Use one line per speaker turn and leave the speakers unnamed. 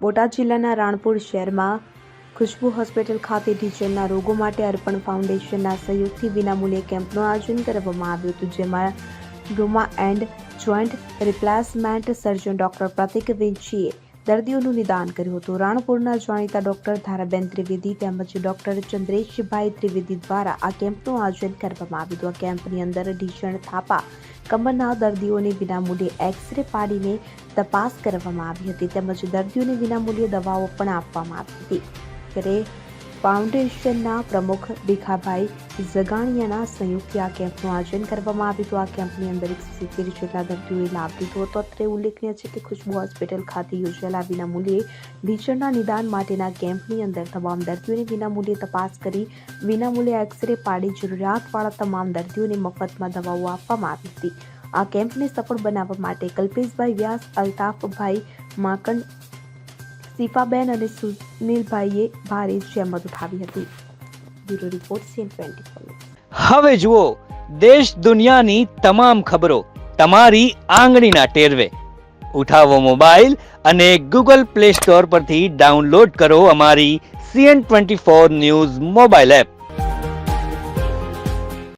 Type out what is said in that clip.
બોટાદ જિલ્લાના રાણપુર શહેરમાં ખુશ્બુ હોસ્પિટલ ખાતે ઢીંચણના રોગો માટે અર્પણ ફાઉન્ડેશનના સહયોગથી વિનામૂલ્યે કેમ્પનું આયોજન કરવામાં આવ્યું હતું, જેમાં rheuma and joint replacement surgeon doctor Pratik વિંચીએ દર્દીઓનું નિદાન કર્યું હતું. રાણપુરના જાણીતા ડોક્ટર ધારાબેન ત્રિવેદી તેમજ ડોક્ટર ચંદ્રેશભાઈ ત્રિવેદી દ્વારા આ કેમ્પનું આયોજન કરવામાં આવ્યું હતું. આ કેમ્પની અંદર ઢીંચણ, થાપા, કમરના દર્દીઓને વિનામૂલ્યે એક્સ-રે પાડીને તપાસ કરવામાં આવી હતી તેમજ દર્દીઓને વિનામૂલ્યે દવાઓ પણ આપવામાં આવી હતી. ત્યારે ફાઉન્ડેશનના પ્રમુખ ભીખાભાઈ ઝગાણિયાના સંયુક્તથી આ કેમ્પનું આયોજન કરવામાં આવ્યું હતું. આ કેમ્પની અંદર 170 જેટલા દર્દીઓએ લાભ લીધો હતો. અત્રે ઉલ્લેખનીય છે કે ખુશ્બુ હોસ્પિટલ ખાતે યોજાયેલા વિનામૂલ્યે ઢીંચણના નિદાન માટેના કેમ્પની અંદર તમામ દર્દીઓને વિનામૂલ્યે તપાસ કરી વિનામૂલ્યે એક્સ-રે પાડી જરૂરિયાતવાળા તમામ દર્દીઓને મફતમાં દવાઓ આપવામાં આવી હતી. આ કેમ્પને સફળ બનાવવા માટે કલ્પેશભાઈ વ્યાસ, અલ્તાફભાઈ માકંડ, શિફાબેન અને સુનિલભાઈએ ભારે જહેમત ઉઠાવી હતી. Bureau report CN24.
હવે જુઓ દેશ દુનિયાની તમામ ખબરો તમારી આંગળીના ટેરવે. ઉઠાવો મોબાઈલ અને Google Play Store પરથી ડાઉનલોડ કરો અમારી CN24 ન્યૂઝ મોબાઈલ એપ.